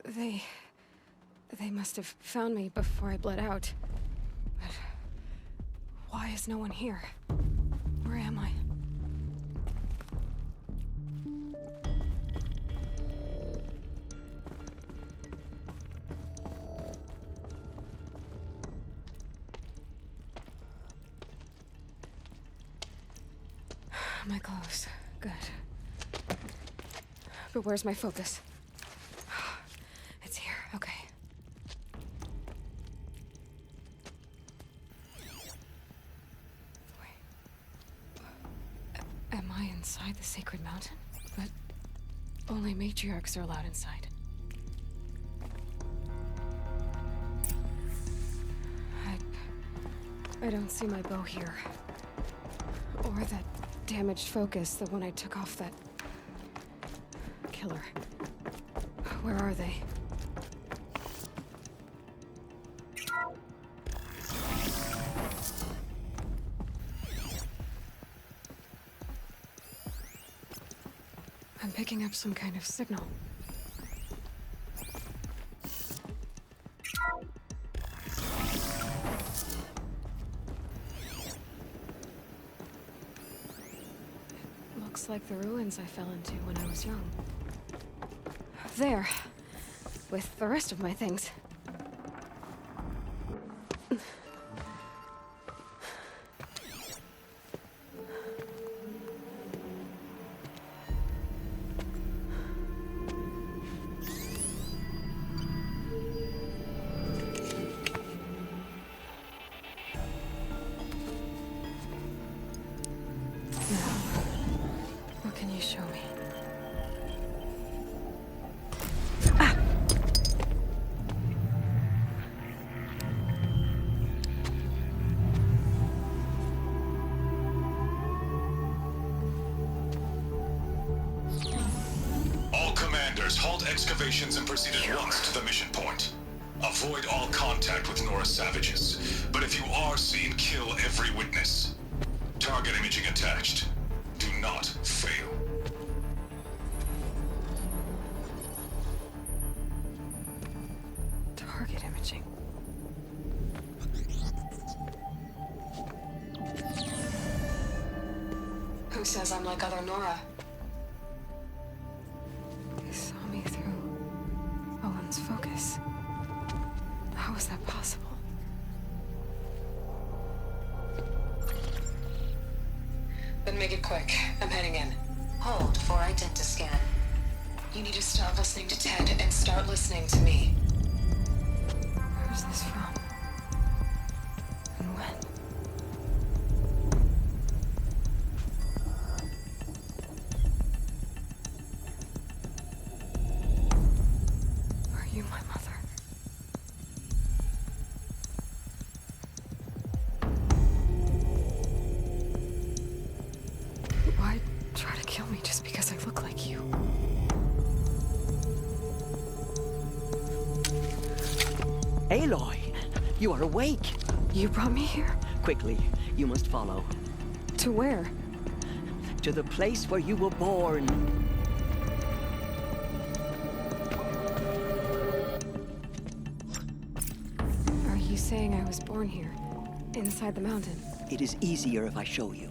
They... They must have found me before I bled out. But... why is no one here? Where am I? My clothes. Good. But where's my focus? It's here. Okay. Wait. Am I inside the sacred mountain? But only matriarchs are allowed inside. I don't see my bow here. Or that damaged focus, the one I took off that killer. Where are they? I'm picking up some kind of signal. Looks like the ruins I fell into when I was young. There, with the rest of my things. What can you show me? All commanders, halt excavations and proceed at once to the mission point. Avoid all contact with Nora savages, but if you are seen, kill every witness. Target imaging attached. Do not fail. Target imaging. Who says I'm like other Nora? They saw me through Owen's focus. How is that possible? Then make it quick. I'm heading in. Hold for identiscan. You need to stop listening to Ted and start listening to me. Where's this from? And when? Are you my mother? Why try to kill me just because I look like you? Aloy, you are awake. You brought me here? Quickly, you must follow. To where? To the place where you were born. Are you saying I was born here? Inside the mountain? It is easier if I show you.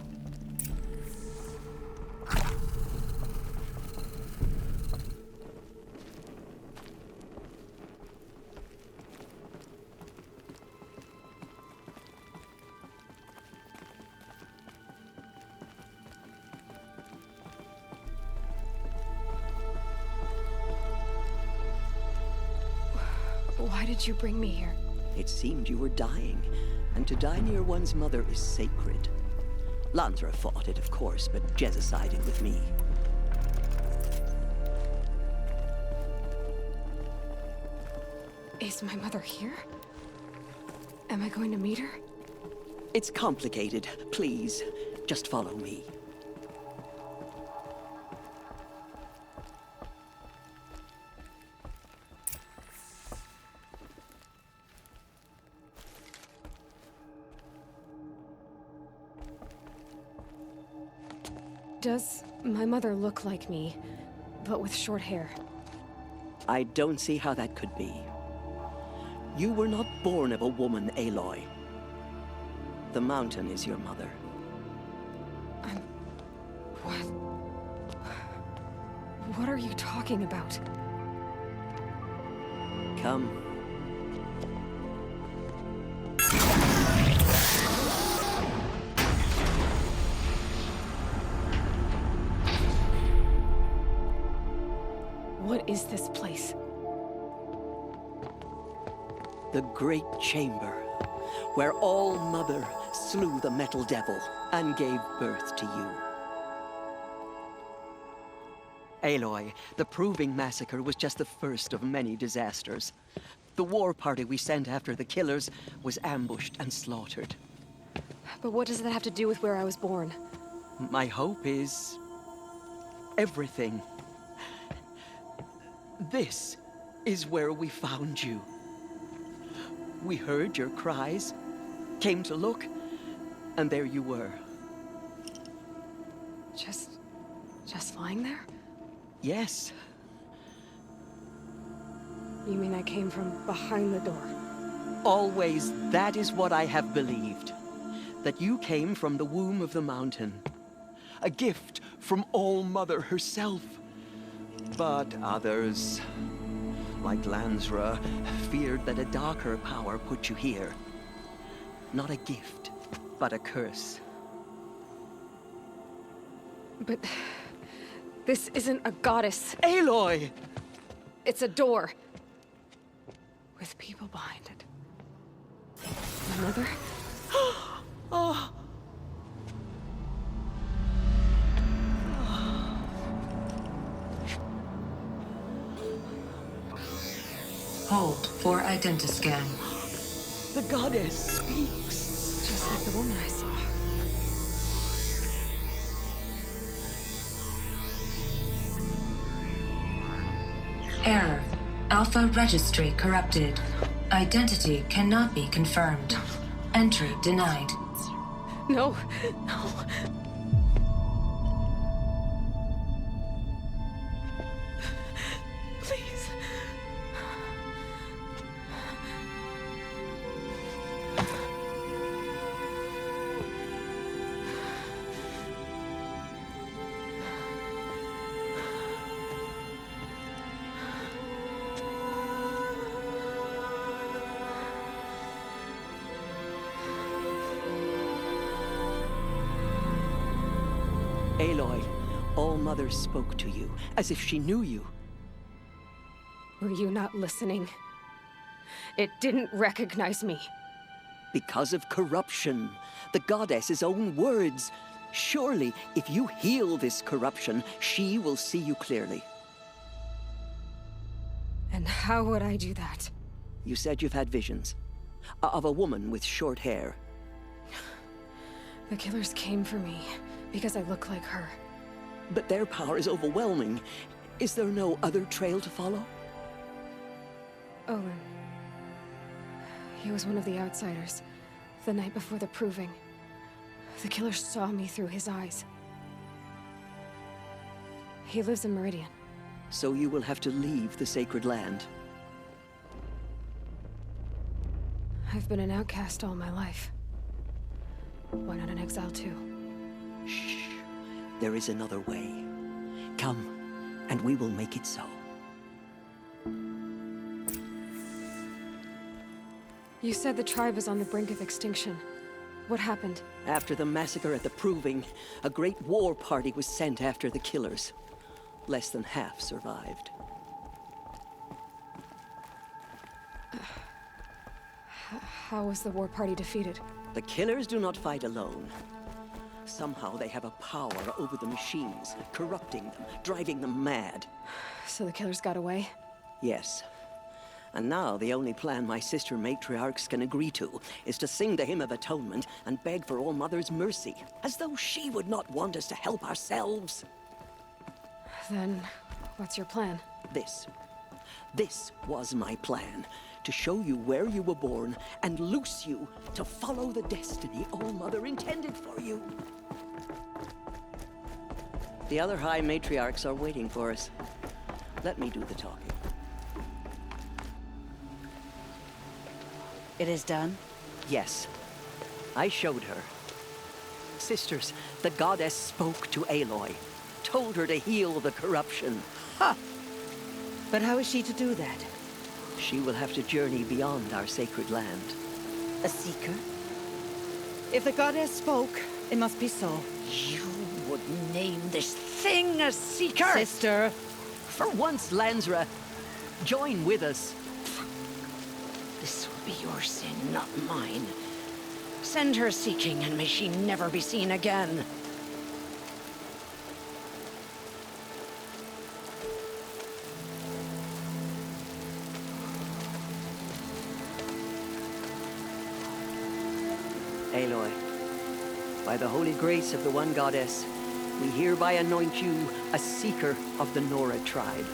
Why did you bring me here? It seemed you were dying, and to die near one's mother is sacred. Lantra fought it, of course, but Jezza sided with me. Is my mother here? Am I going to meet her? It's complicated. Please, just follow me. Does my mother look like me, but with short hair? I don't see how that could be. You were not born of a woman, Aloy. The mountain is your mother. What? What are you talking about? Come. What is this place? The Great Chamber, where All-Mother slew the Metal Devil and gave birth to you. Aloy, the Proving Massacre was just the first of many disasters. The war party we sent after the killers was ambushed and slaughtered. But what does that have to do with where I was born? My hope is... everything. This is where we found you. We heard your cries, came to look, and there you were. Just lying there? Yes. You mean I came from behind the door? Always that is what I have believed. That you came from the womb of the mountain. A gift from All-Mother herself. But others, like Lansra, feared that a darker power put you here. Not a gift, but a curse. But this isn't a goddess. Aloy! It's a door. With people behind it. My mother? Oh. Hold for identiscan. The goddess speaks. Just like the woman I saw. Error. Alpha registry corrupted. Identity cannot be confirmed. Entry denied. No, no. Please. Aloy, All-Mother spoke to you, as if she knew you. Were you not listening? It didn't recognize me. Because of corruption. The goddess's own words. Surely, if you heal this corruption, she will see you clearly. And how would I do that? You said you've had visions. Of a woman with short hair. The killers came for me because I look like her. But their power is overwhelming. Is there no other trail to follow? Owen. He was one of the outsiders. The night before the proving. The killer saw me through his eyes. He lives in Meridian. So you will have to leave the sacred land. I've been an outcast all my life. Why not an exile too? Shh. There is another way. Come, and we will make it so. You said the tribe is on the brink of extinction. What happened? After the massacre at the Proving, a great war party was sent after the killers. Less than half survived. How was the war party defeated? The killers do not fight alone. Somehow they have a power over the machines, corrupting them, driving them mad. So the killers got away? Yes. And now the only plan my sister matriarchs can agree to is to sing the Hymn of Atonement and beg for All-Mother's mercy, as though she would not want us to help ourselves. Then, what's your plan? This was my plan. To show you where you were born and loose you to follow the destiny All-Mother intended for you. The other High Matriarchs are waiting for us. Let me do the talking. It is done? Yes. I showed her. Sisters, the goddess spoke to Aloy. Told her to heal the corruption. Ha! But how is she to do that? She will have to journey beyond our sacred land. A seeker? If the goddess spoke, it must be so. You would name this thing a seeker? Sister! For once, Lansra, join with us. This will be your sin, not mine. Send her seeking, and may she never be seen again. Aloy, by the holy grace of the one goddess, we hereby anoint you a seeker of the Nora tribe.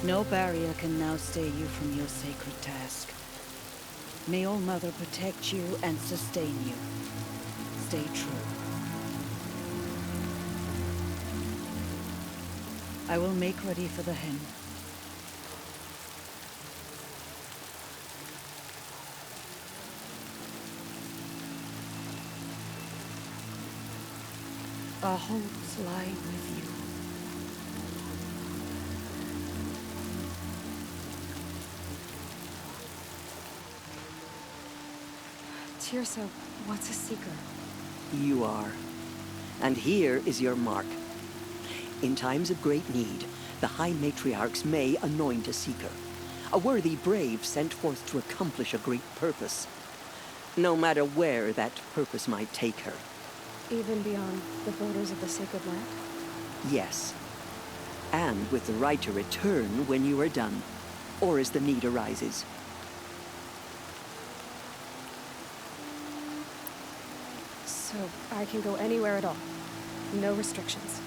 No barrier can now stay you from your sacred task. May All Mother protect you and sustain you. Stay true. I will make ready for the hen. Our hopes lie with you. Tirsa, what's a seeker? You are. And here is your mark. In times of great need, the High Matriarchs may anoint a seeker. A worthy brave sent forth to accomplish a great purpose. No matter where that purpose might take her. Even beyond the borders of the sacred land? Yes. And with the right to return when you are done, or as the need arises. So I can go anywhere at all? No restrictions?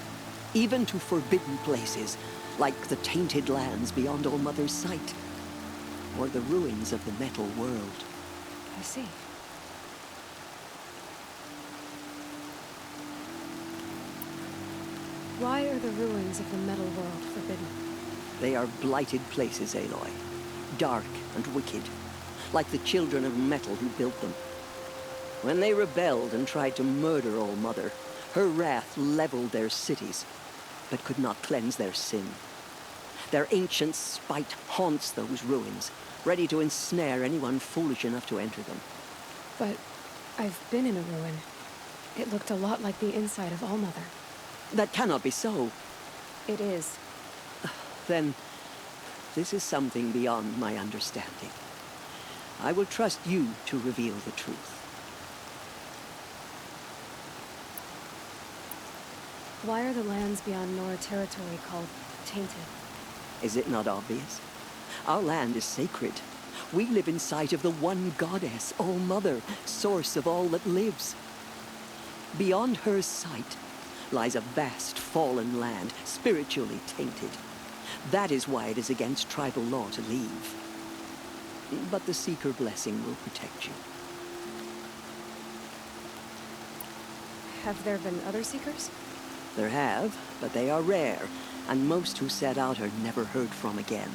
Even to forbidden places, like the tainted lands beyond All Mother's sight. Or the ruins of the metal world. I see. Why are the ruins of the metal world forbidden? They are blighted places, Aloy. Dark and wicked. Like the children of metal who built them. When they rebelled and tried to murder All Mother, her wrath leveled their cities, but could not cleanse their sin. Their ancient spite haunts those ruins, ready to ensnare anyone foolish enough to enter them. But I've been in a ruin. It looked a lot like the inside of All Mother. That cannot be so. It is. Then, this is something beyond my understanding. I will trust you to reveal the truth. Why are the lands beyond Nora territory called tainted? Is it not obvious? Our land is sacred. We live in sight of the one goddess, All Mother, source of all that lives. Beyond her sight lies a vast fallen land, spiritually tainted. That is why it is against tribal law to leave. But the Seeker blessing will protect you. Have there been other Seekers? There have, but they are rare, and most who set out are never heard from again.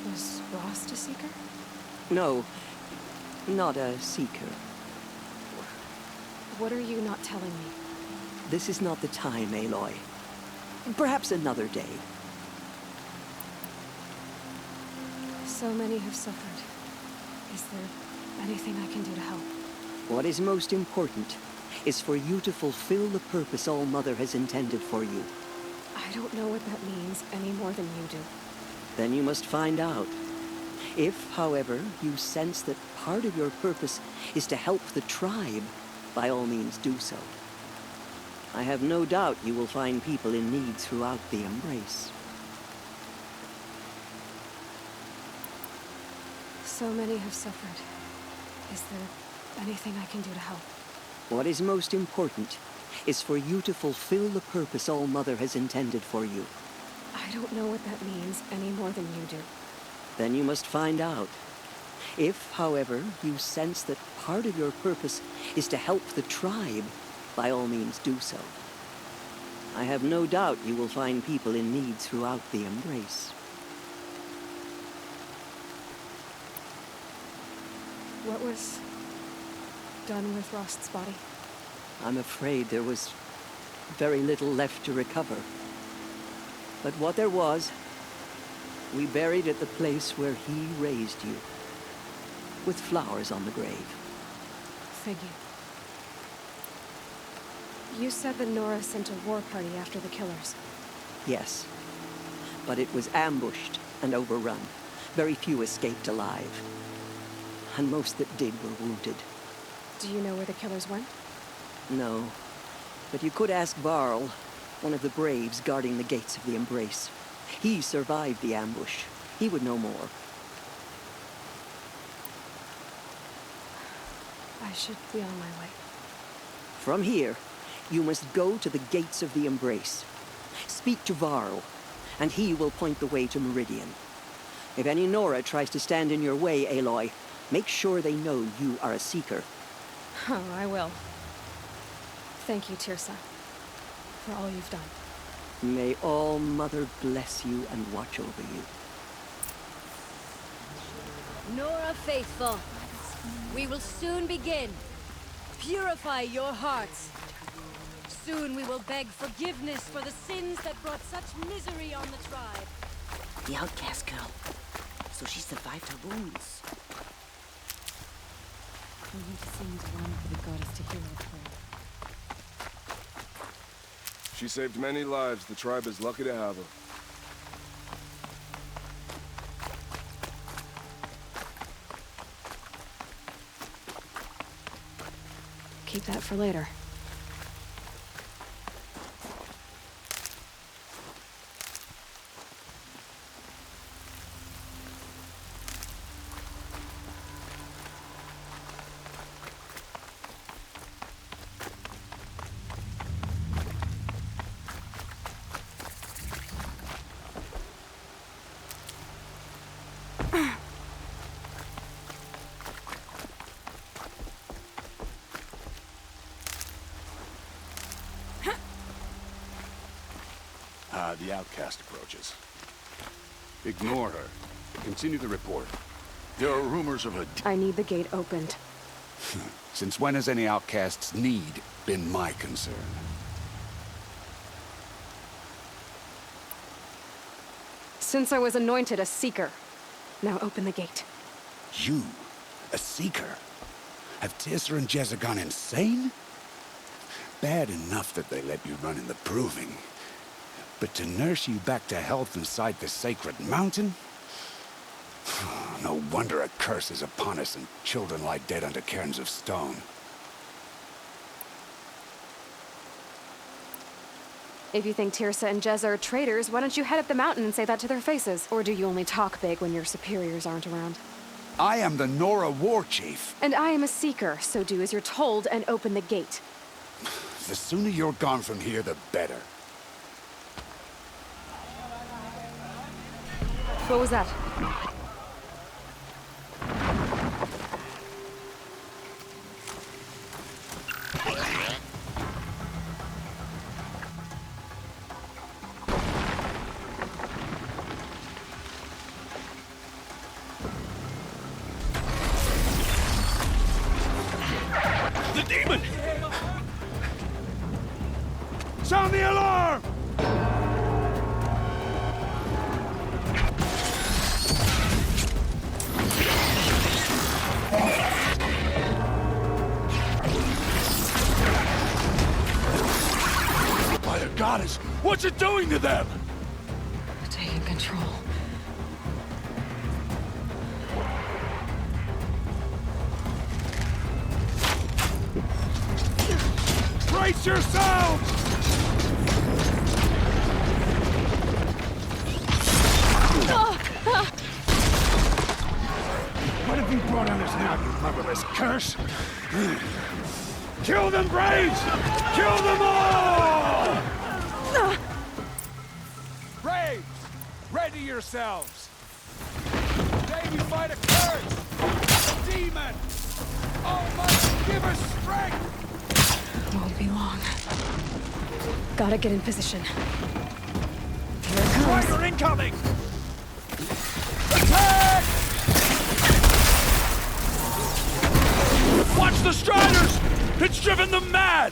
Was Rost a Seeker? No, not a Seeker. What are you not telling me? This is not the time, Aloy. Perhaps another day. So many have suffered. Is there anything I can do to help? What is most important is for you to fulfill the purpose All Mother has intended for you. I don't know what that means any more than you do. Then you must find out. If, however, you sense that part of your purpose is to help the tribe, by all means do so. I have no doubt you will find people in need throughout the Embrace. So many have suffered. Is there anything I can do to help? What is most important is for you to fulfill the purpose All Mother has intended for you. I don't know what that means any more than you do. Then you must find out. If, however, you sense that part of your purpose is to help the tribe, by all means do so. I have no doubt you will find people in need throughout the Embrace. What was done with Rost's body? I'm afraid there was very little left to recover. But what there was, we buried at the place where he raised you, with flowers on the grave. Thank you. You said that Nora sent a war party after the killers. Yes, but it was ambushed and overrun. Very few escaped alive, and most that did were wounded. Do you know where the killers went? No, but you could ask Varl, one of the braves guarding the gates of the Embrace. He survived the ambush. He would know more. I should be on my way. From here, you must go to the gates of the Embrace. Speak to Varl, and he will point the way to Meridian. If any Nora tries to stand in your way, Aloy, make sure they know you are a Seeker. Oh, I will. Thank you, Tirsa, for all you've done. May All Mother bless you and watch over you. Nora Faithful, we will soon begin. Purify your hearts. Soon we will beg forgiveness for the sins that brought such misery on the tribe. The outcast girl. So she survived her wounds. We need to sing to one for the goddess to hear our prayer. She saved many lives. The tribe is lucky to have her. Keep that for later. The outcast approaches. Ignore her. Continue the report. There are rumors of a... I need the gate opened. Since when has any outcast's need been my concern? Since I was anointed a Seeker. Now open the gate. You? A Seeker? Have Tirsa and Jezza gone insane? Bad enough that they let you run in the Proving. But to nurse you back to health inside the sacred mountain? No wonder a curse is upon us and children lie dead under cairns of stone. If you think Tirsa and Jezza are traitors, why don't you head up the mountain and say that to their faces? Or do you only talk big when your superiors aren't around? I am the Nora War Chief. And I am a Seeker, so do as you're told and open the gate. The sooner you're gone from here, the better. What was that? The demon! Sound the alarm! By the goddess, what's it doing to them? Taking control. Brace yourselves! What have you brought on us now, you motherless curse? Kill them, Braves! Kill them all! Braves, ready yourselves! Today we fight a curse! A demon! Almighty, give us strength! Won't be long. Gotta get in position. Here it comes. Strider incoming! Attack! It's the Striders! It's driven them mad!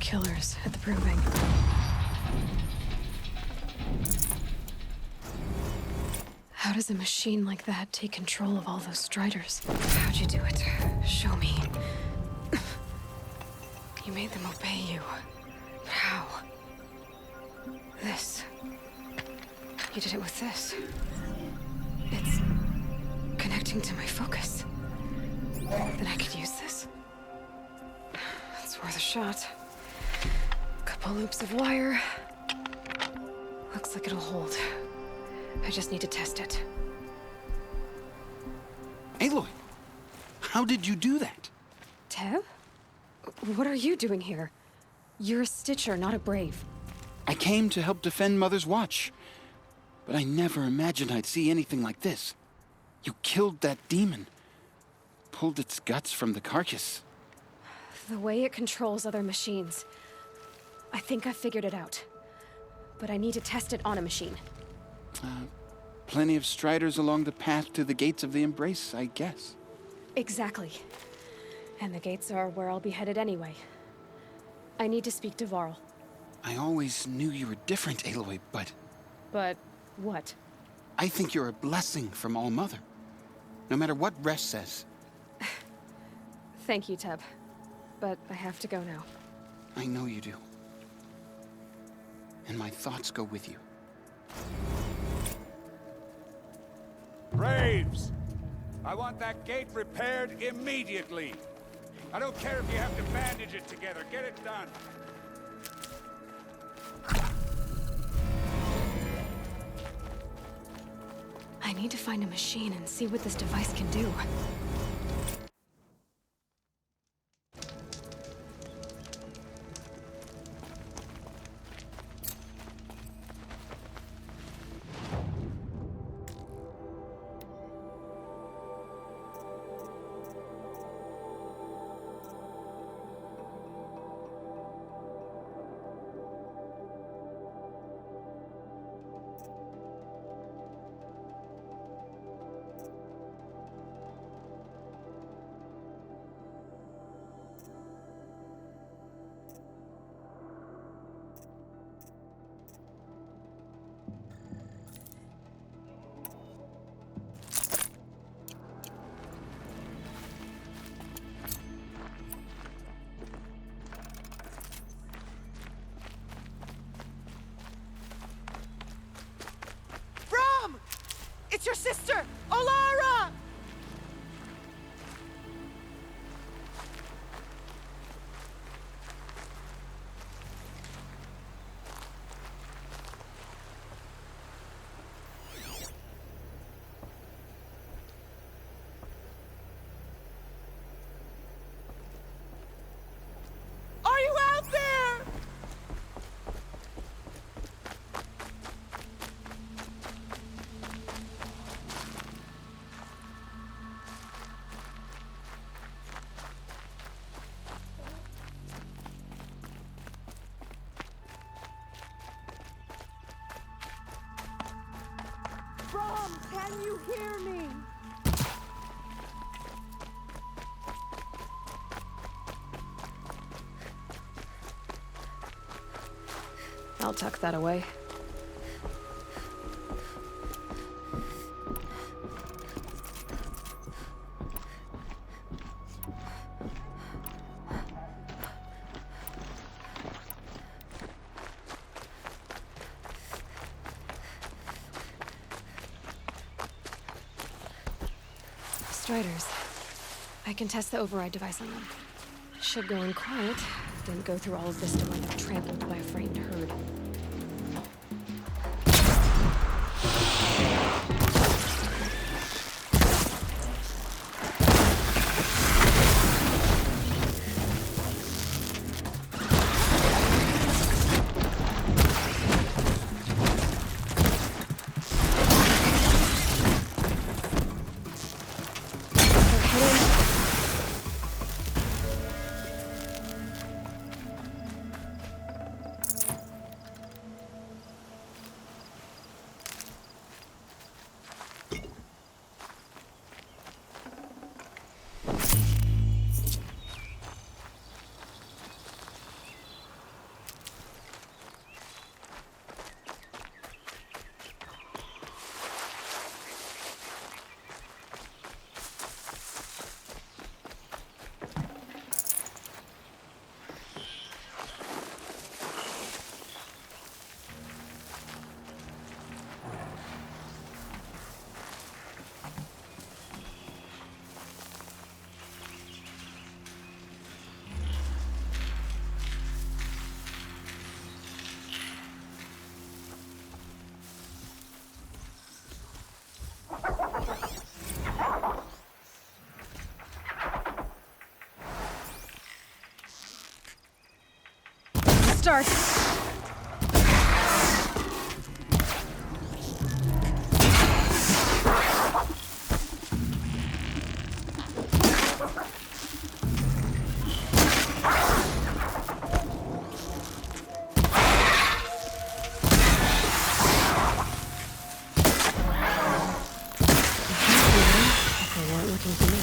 Killers at the proving. How does a machine like that take control of all those Striders? How'd you do it? Show me. You made them obey you. But how? This. You did it with this. It's connecting to my focus. Then I could use this. It's worth a shot. Couple loops of wire. Looks like it'll hold. I just need to test it. Aloy, how did you do that? Teb? What are you doing here? You're a Stitcher, not a Brave. I came to help defend Mother's Watch, but I never imagined I'd see anything like this. You killed that demon, pulled its guts from the carcass. The way it controls other machines. I think I figured it out. But I need to test it on a machine. Plenty of Striders along the path to the gates of the Embrace, I guess. Exactly. And the gates are where I'll be headed anyway. I need to speak to Varl. I always knew you were different, Aloy, but... But what? I think you're a blessing from All Mother. No matter what Resh says. Thank you, Teb. But I have to go now. I know you do. And my thoughts go with you. Braves! I want that gate repaired immediately. I don't care if you have to bandage it together. Get it done. I need to find a machine and see what this device can do. It's your sister, Olara! Are you out there? Can you hear me? I'll tuck that away. Striders. I can test the override device on them. Should go in quiet. Didn't go through all of this to wind up trampled by a frightened herd. Start. They weren't looking for me.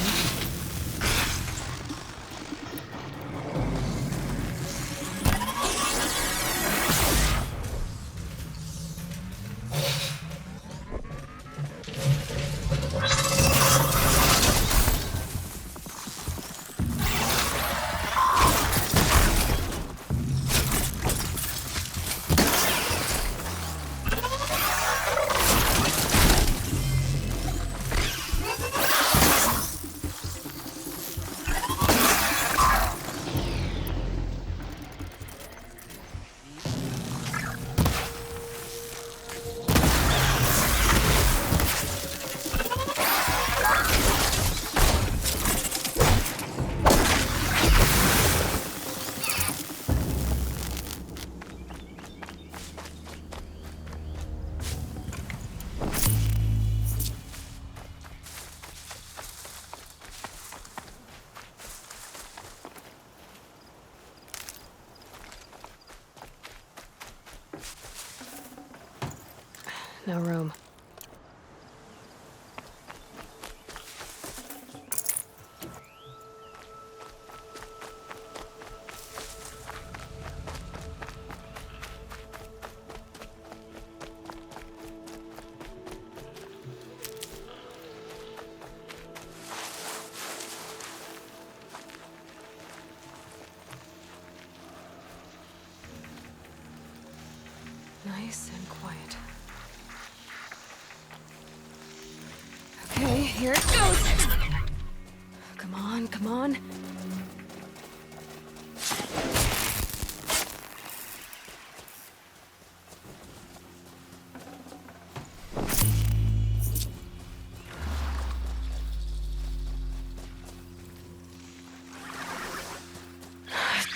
no room. Nice and quiet. Okay, here it goes! Come on, come on.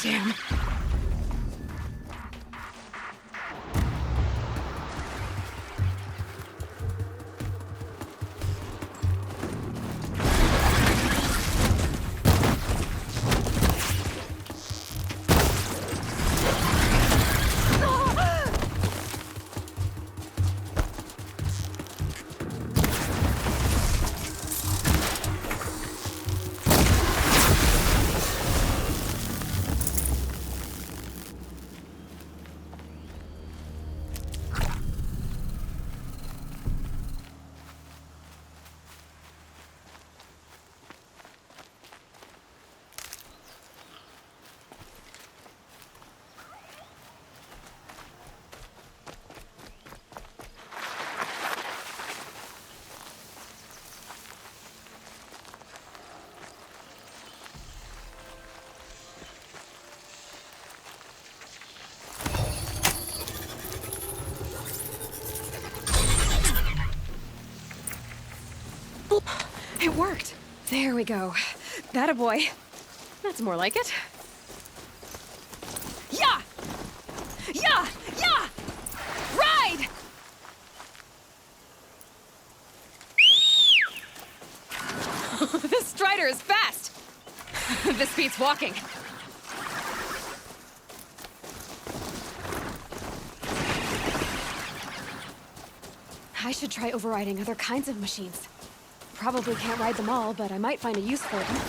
Damn. It worked. There we go. That a boy. That's more like it. Yeah! Yeah! Yeah! Ride! This Strider is fast! This beats walking. I should try overriding other kinds of machines. Probably can't ride them all, but I might find a use for them.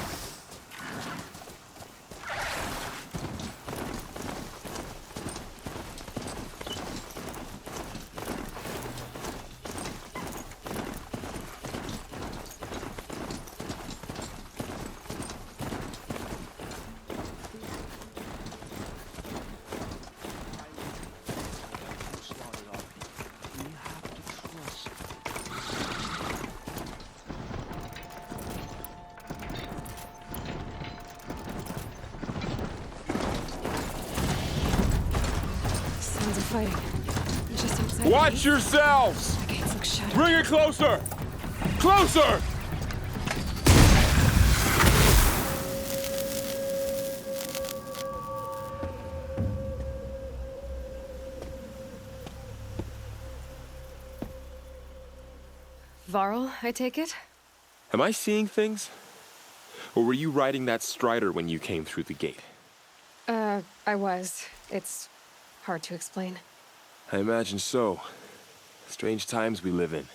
Fighting. Just outside. Watch yourselves! The gates look shut. Bring it closer! Closer! Varl, I take it? Am I seeing things? Or were you riding that Strider when you came through the gate? I was. It's hard to explain. I imagine so. Strange times we live in.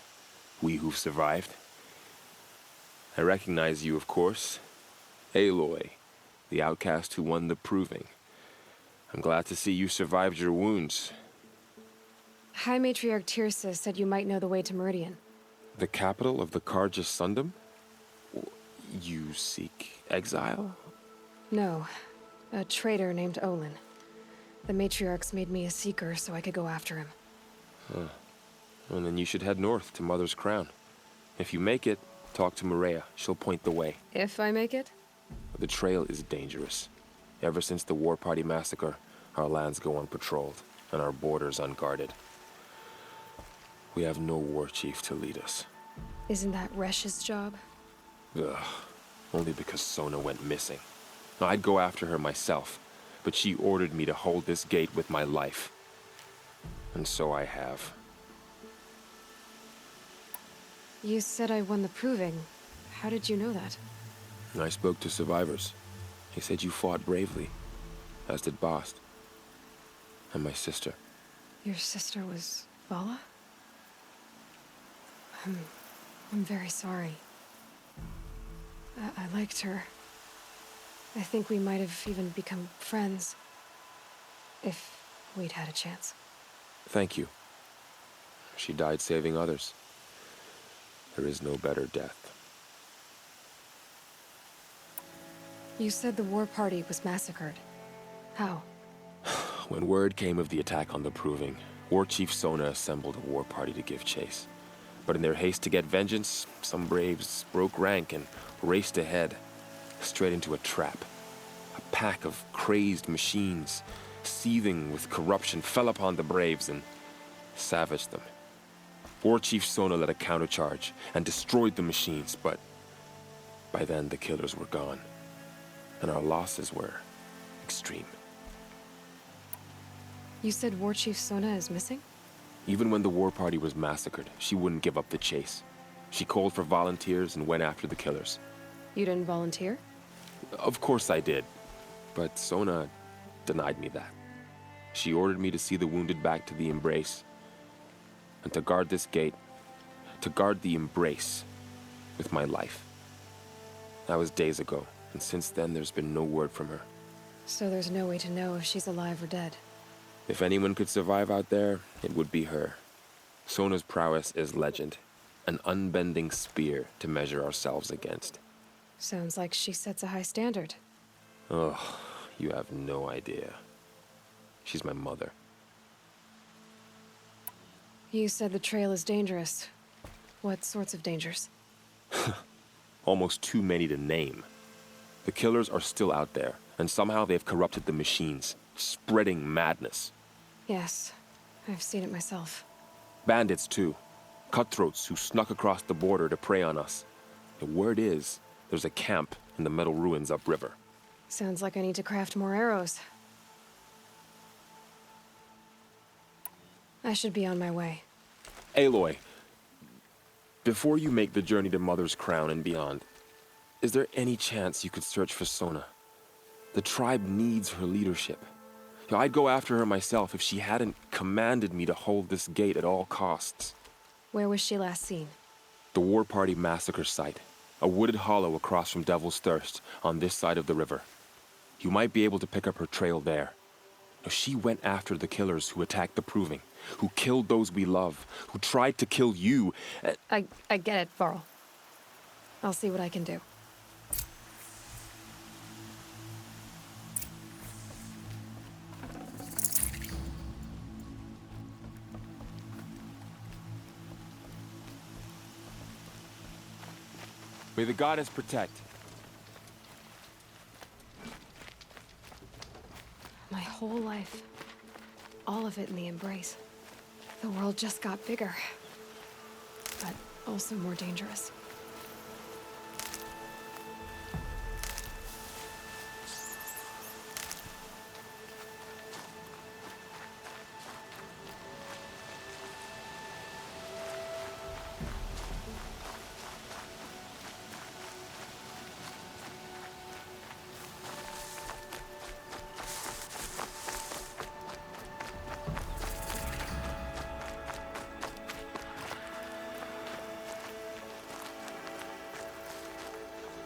We who've survived. I recognize you, of course. Aloy, the outcast who won the proving. I'm glad to see you survived your wounds. High Matriarch Tirsa said you might know the way to Meridian. The capital of the Carja Sundom? You seek exile? No. A traitor named Olin. The Matriarchs made me a seeker so I could go after him. Huh. Well, then you should head north to Mother's Crown. If you make it, talk to Maria. She'll point the way. If I make it? The trail is dangerous. Ever since the War Party massacre, our lands go unpatrolled, and our borders unguarded. We have no war chief to lead us. Isn't that Resh's job? Ugh. Only because Sona went missing. I'd go after her myself, but she ordered me to hold this gate with my life. And so I have. You said I won the proving. How did you know that? I spoke to survivors. They said you fought bravely, as did Bast. And my sister. Your sister was Vala? I'm very sorry. I liked her. I think we might have even become friends. If we'd had a chance. Thank you. She died saving others. There is no better death. You said the war party was massacred. How? When word came of the attack on the Proving, War Chief Sona assembled a war party to give chase. But in their haste to get vengeance, some braves broke rank and raced ahead, straight into a trap. A pack of crazed machines, seething with corruption, fell upon the braves and savaged them. War Chief Sona led a countercharge and destroyed the machines, but by then the killers were gone, and our losses were extreme. You said War Chief Sona is missing? Even when the war party was massacred, she wouldn't give up the chase. She called for volunteers and went after the killers. You didn't volunteer? Of course I did, but Sona denied me that. She ordered me to see the wounded back to the Embrace, and to guard this gate, to guard the Embrace with my life. That was days ago, and since then there's been no word from her. So there's no way to know if she's alive or dead. If anyone could survive out there, it would be her. Sona's prowess is legend, an unbending spear to measure ourselves against. Sounds like she sets a high standard. Oh, you have no idea. She's my mother. You said the trail is dangerous. What sorts of dangers? Almost too many to name. The killers are still out there, and somehow they've corrupted the machines, spreading madness. Yes, I've seen it myself. Bandits, too. Cutthroats who snuck across the border to prey on us. The word is, there's a camp in the metal ruins upriver. Sounds like I need to craft more arrows. I should be on my way. Aloy, before you make the journey to Mother's Crown and beyond, is there any chance you could search for Sona? The tribe needs her leadership. I'd go after her myself if she hadn't commanded me to hold this gate at all costs. Where was she last seen? The War Party massacre site. A wooded hollow across from Devil's Thirst, on this side of the river. You might be able to pick up her trail there. Now, she went after the killers who attacked the Proving, who killed those we love, who tried to kill you. I get it, Varl. I'll see what I can do. May the goddess protect. My whole life. All of it in the Embrace. The world just got bigger. But also more dangerous.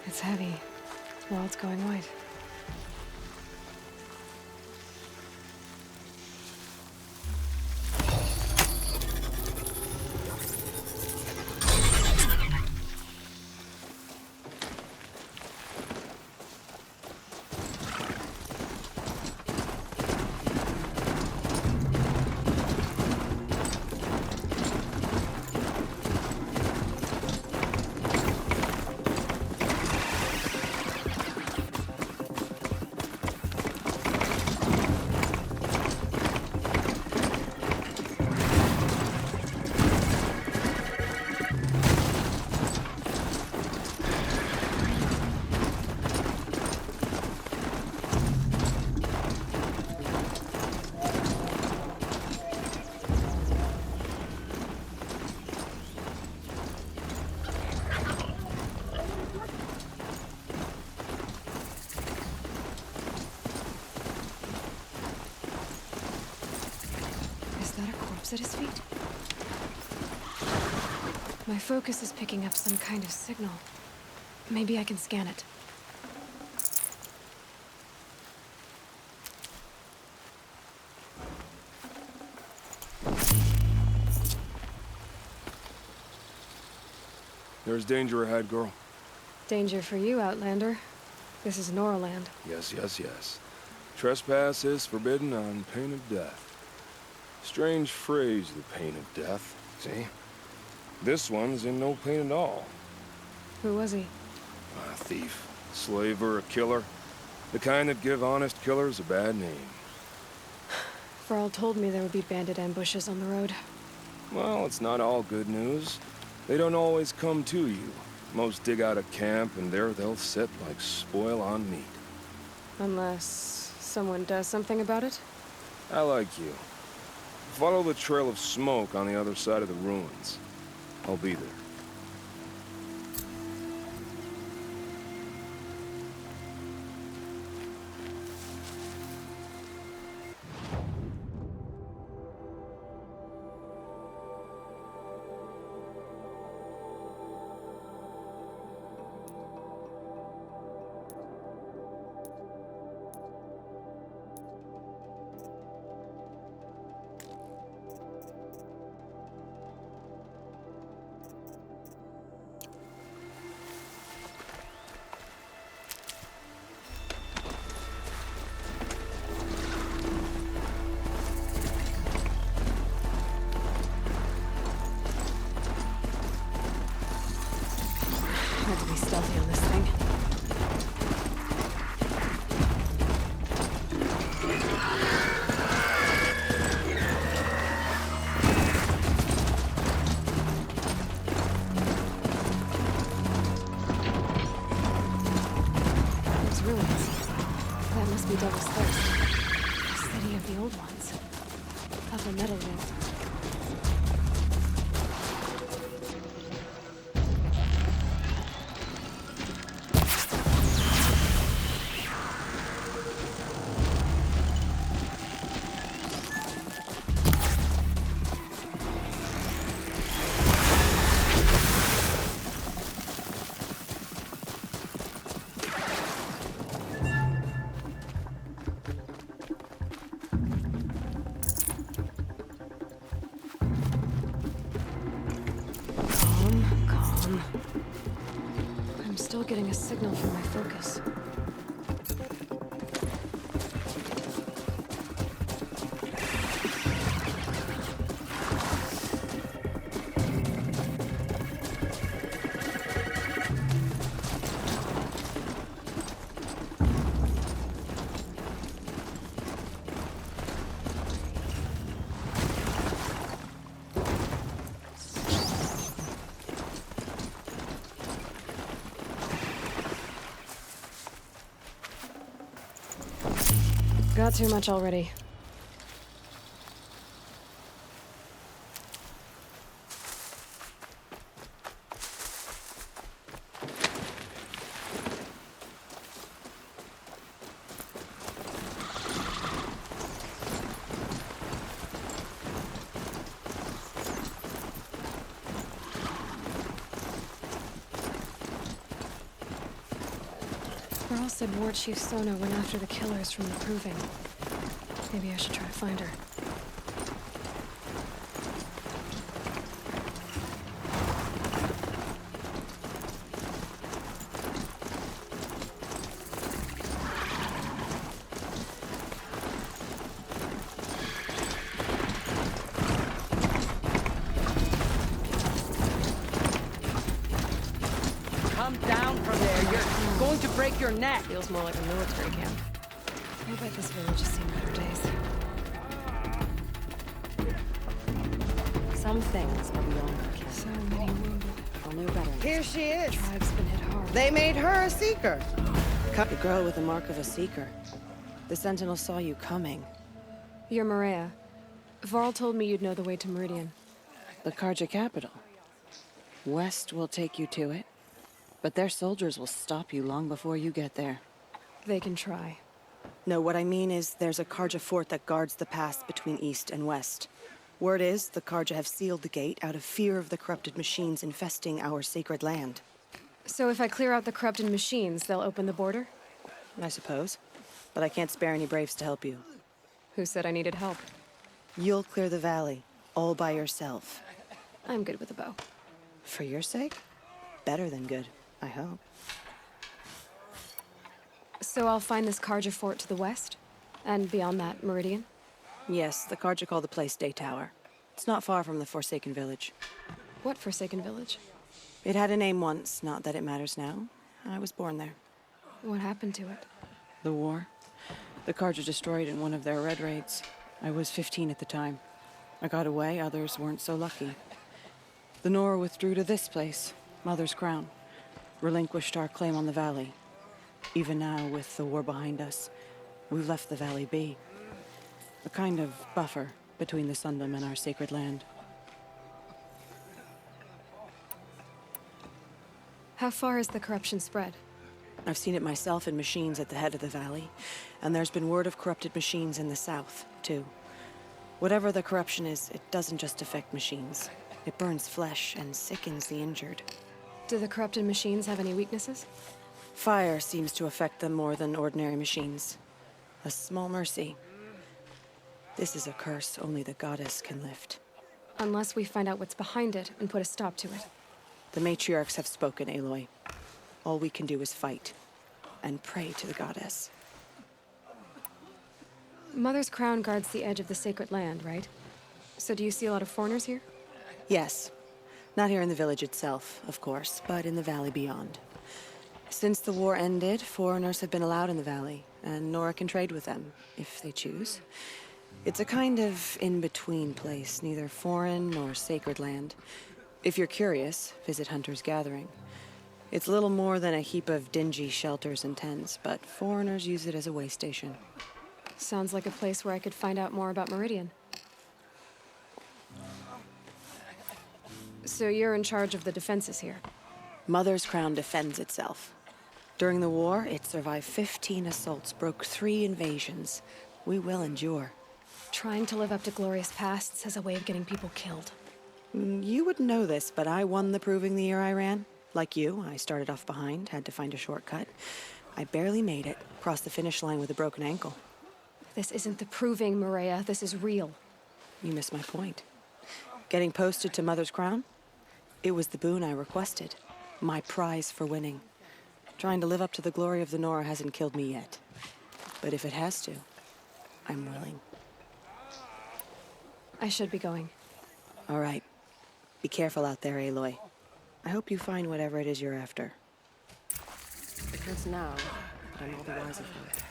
It's heavy. World's going white. At his feet? My focus is picking up some kind of signal. Maybe I can scan it. There's danger ahead, girl. Danger for you, Outlander. This is Norland. Yes, yes, yes. Trespass is forbidden on pain of death. Strange phrase, the pain of death. See? This one's in no pain at all. Who was he? A thief, slaver, a killer. The kind that give honest killers a bad name. Varl told me there would be bandit ambushes on the road. Well, it's not all good news. They don't always come to you. Most dig out a camp, and there they'll sit like spoil on meat. Unless someone does something about it? I like you. Follow the trail of smoke on the other side of the ruins. I'll be there. Hard to be stealthy on this thing. Those ruins. That must be Devil's Thirst. The city of the old ones. Of the metal world. Calm. I'm still getting a signal from my focus. Got too much already. Varl said War Chief Sona went after the killers from the Proving. Maybe I should try to find her. Come down from there. You're going to break your neck. Feels more like a military camp. I bet this village has seen better days. Some things are beyond our ken. So many wounded. I'll know better. Here she is. Tribe's been hit hard. They made her a seeker. Cut the girl with the mark of a seeker. The Sentinel saw you coming. You're Maria. Varl told me you'd know the way to Meridian. The Karja capital. West will take you to it, but their soldiers will stop you long before you get there. They can try. No, what I mean is there's a Karja fort that guards the pass between east and west. Word is, the Karja have sealed the gate out of fear of the corrupted machines infesting our sacred land. So if I clear out the corrupted machines, they'll open the border? I suppose. But I can't spare any braves to help you. Who said I needed help? You'll clear the valley, all by yourself. I'm good with a bow. For your sake? Better than good, I hope. So I'll find this Karja fort to the west? And beyond that, Meridian? Yes, the Karja call the place Day Tower. It's not far from the Forsaken Village. What Forsaken Village? It had a name once, not that it matters now. I was born there. What happened to it? The war. The Karja destroyed in one of their red raids. I was 15 at the time. I got away, others weren't so lucky. The Nora withdrew to this place, Mother's Crown. Relinquished our claim on the valley. Even now, with the war behind us, we've left the valley be. A kind of buffer between the Sundom and our sacred land. How far has the corruption spread? I've seen it myself in machines at the head of the valley, and there's been word of corrupted machines in the south, too. Whatever the corruption is, it doesn't just affect machines. It burns flesh and sickens the injured. Do the corrupted machines have any weaknesses? Fire seems to affect them more than ordinary machines. A small mercy. This is a curse only the goddess can lift. Unless we find out what's behind it and put a stop to it. The matriarchs have spoken, Aloy. All we can do is fight, and pray to the goddess. Mother's Crown guards the edge of the sacred land, right? So do you see a lot of foreigners here? Yes. Not here in the village itself, of course, but in the valley beyond. Since the war ended, foreigners have been allowed in the valley, and Nora can trade with them, if they choose. It's a kind of in-between place, neither foreign nor sacred land. If you're curious, visit Hunter's Gathering. It's little more than a heap of dingy shelters and tents, but foreigners use it as a way station. Sounds like a place where I could find out more about Meridian. So you're in charge of the defenses here? Mother's Crown defends itself. During the war, it survived 15 assaults, broke 3 invasions. We will endure. Trying to live up to glorious pasts has a way of getting people killed. You wouldn't know this, but I won the proving the year I ran. Like you, I started off behind, had to find a shortcut. I barely made it, crossed the finish line with a broken ankle. This isn't the proving, Maria. This is real. You missed my point. Getting posted to Mother's Crown? It was the boon I requested. My prize for winning. Trying to live up to the glory of the Nora hasn't killed me yet. But if it has to, I'm willing. I should be going. All right. Be careful out there, Aloy. I hope you find whatever it is you're after. It hurts now, but I'm all the wiser for it.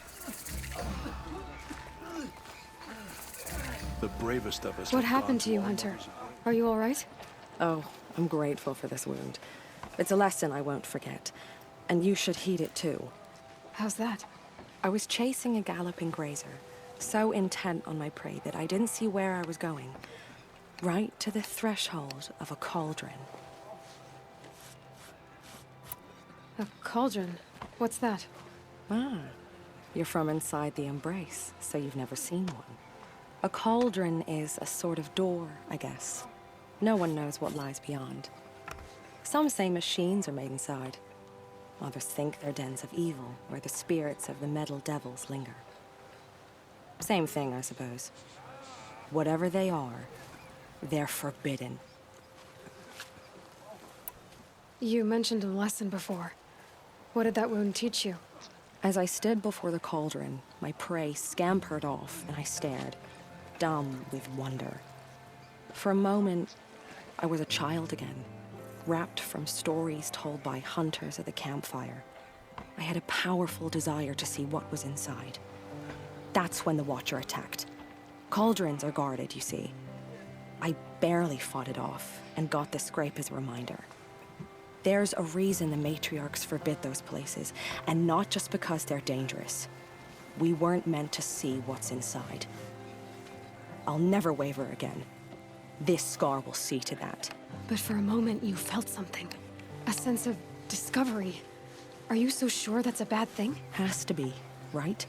The bravest of us. What happened to you, Hunter? Are you all right? Oh, I'm grateful for this wound. It's a lesson I won't forget. And you should heed it too. How's that? I was chasing a galloping grazer, so intent on my prey that I didn't see where I was going. Right to the threshold of a cauldron. A cauldron? What's that? Ah, you're from inside the Embrace, so you've never seen one. A cauldron is a sort of door, I guess. No one knows what lies beyond. Some say machines are made inside. Others think they're dens of evil, where the spirits of the metal devils linger. Same thing, I suppose. Whatever they are, they're forbidden. You mentioned a lesson before. What did that wound teach you? As I stood before the cauldron, my prey scampered off, and I stared, dumb with wonder. For a moment, I was a child again, wrapped from stories told by hunters at the campfire. I had a powerful desire to see what was inside. That's when the Watcher attacked. Cauldrons are guarded, you see. I barely fought it off, and got the scrape as a reminder. There's a reason the matriarchs forbid those places, and not just because they're dangerous. We weren't meant to see what's inside. I'll never waver again. This scar will see to that. But for a moment, you felt something. A sense of discovery. Are you so sure that's a bad thing? Has to be, right?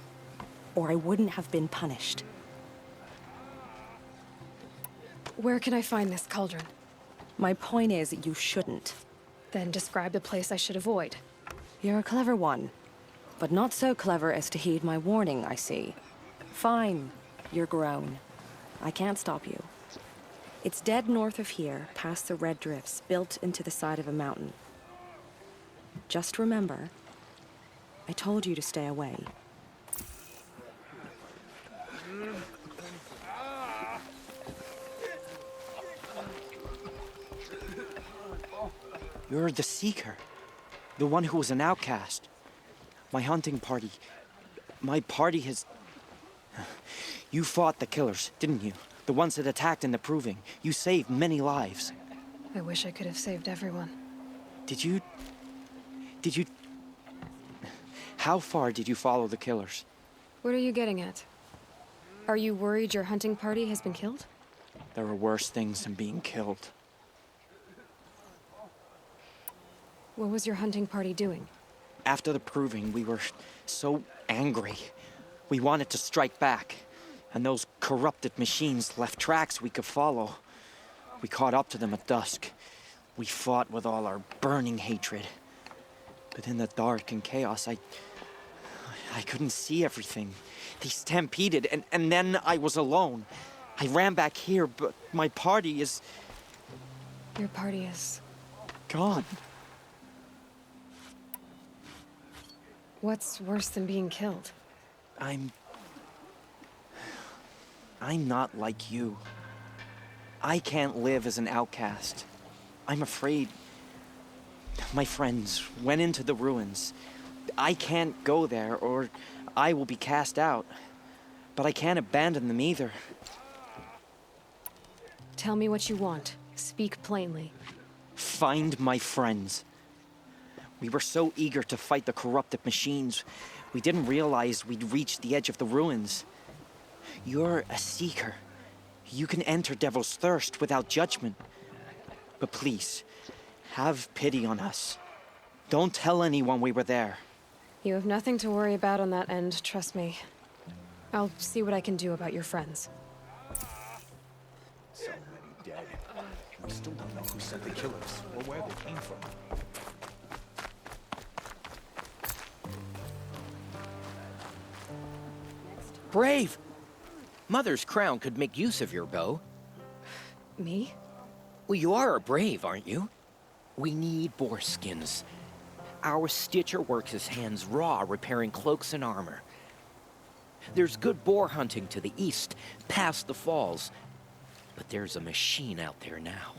Or I wouldn't have been punished. Where can I find this cauldron? My point is that you shouldn't. Then describe the place I should avoid. You're a clever one, but not so clever as to heed my warning, I see. Fine, you're grown. I can't stop you. It's dead north of here, past the red drifts, built into the side of a mountain. Just remember, I told you to stay away. You're the Seeker. The one who was an outcast. My hunting party. My party has... You fought the killers, didn't you? The ones that attacked in the Proving. You saved many lives. I wish I could have saved everyone. Did you... How far did you follow the killers? What are you getting at? Are you worried your hunting party has been killed? There are worse things than being killed. What was your hunting party doing? After the Proving, we were so angry. We wanted to strike back. And those corrupted machines left tracks we could follow. We caught up to them at dusk. We fought with all our burning hatred. But in the dark and chaos, I couldn't see everything. They stampeded, and then I was alone. I ran back here, but my party is... Your party is... gone. What's worse than being killed? I'm not like you. I can't live as an outcast. I'm afraid. My friends went into the ruins. I can't go there, or I will be cast out. But I can't abandon them either. Tell me what you want. Speak plainly. Find my friends. We were so eager to fight the corrupted machines, we didn't realize we'd reached the edge of the ruins. You're a Seeker. You can enter Devil's Thirst without judgment. But please, have pity on us. Don't tell anyone we were there. You have nothing to worry about on that end, trust me. I'll see what I can do about your friends. So many dead. We still don't know who sent the killers or where they came from. Brave! Mother's crown could make use of your bow. Me? Well, you are a brave, aren't you? We need boar skins. Our stitcher works his hands raw repairing cloaks and armor. There's good boar hunting to the east, past the falls. But there's a machine out there now.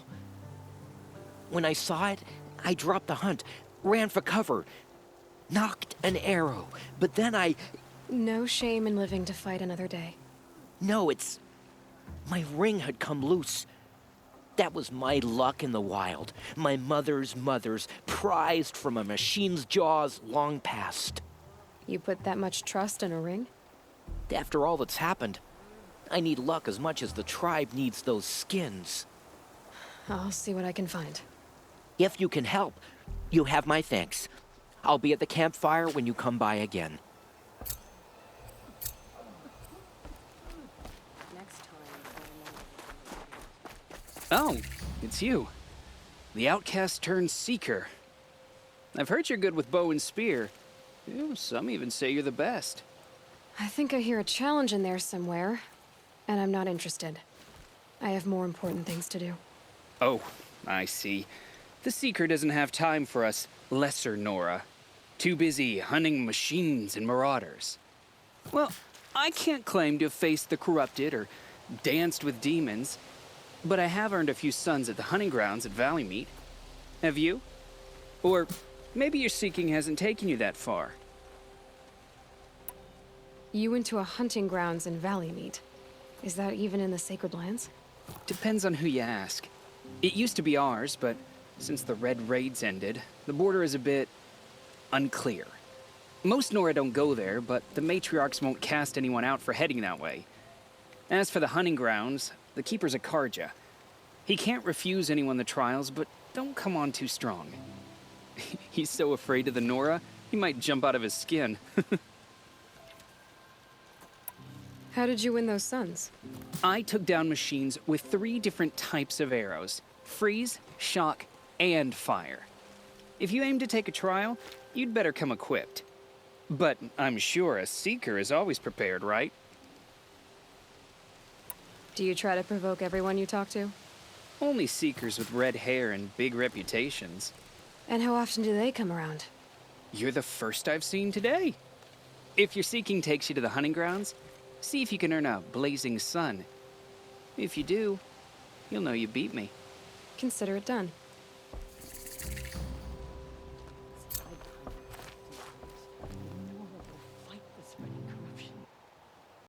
When I saw it, I dropped the hunt, ran for cover, knocked an arrow, but then I... No shame in living to fight another day. No, it's... My ring had come loose. That was my luck in the wild. My mother's prized from a machine's jaws long past. You put that much trust in a ring? After all that's happened, I need luck as much as the tribe needs those skins. I'll see what I can find. If you can help, you have my thanks. I'll be at the campfire when you come by again. Oh, it's you. The outcast turned seeker. I've heard you're good with bow and spear. Some even say you're the best. I think I hear a challenge in there somewhere, and I'm not interested. I have more important things to do. Oh, I see. The Seeker doesn't have time for us lesser Nora. Too busy hunting machines and marauders. Well, I can't claim to have faced the corrupted or danced with demons, but I have earned a few sons at the hunting grounds at Valley Meet. Have you? Or maybe your seeking hasn't taken you that far. You went to a hunting grounds in Valley Meet. Is that even in the Sacred Lands? Depends on who you ask. It used to be ours, but since the Red Raids ended, the border is a bit unclear. Most Nora don't go there, but the matriarchs won't cast anyone out for heading that way. As for the hunting grounds, the keeper's a Karja. He can't refuse anyone the trials, but don't come on too strong. He's so afraid of the Nora, he might jump out of his skin. How did you win those suns? I took down machines with 3 different types of arrows: freeze, shock, and fire. If you aim to take a trial, you'd better come equipped. But I'm sure a Seeker is always prepared, right? Do you try to provoke everyone you talk to? Only Seekers with red hair and big reputations. And how often do they come around? You're the first I've seen today. If your seeking takes you to the hunting grounds, see if you can earn a blazing sun. If you do, you'll know you beat me. Consider it done.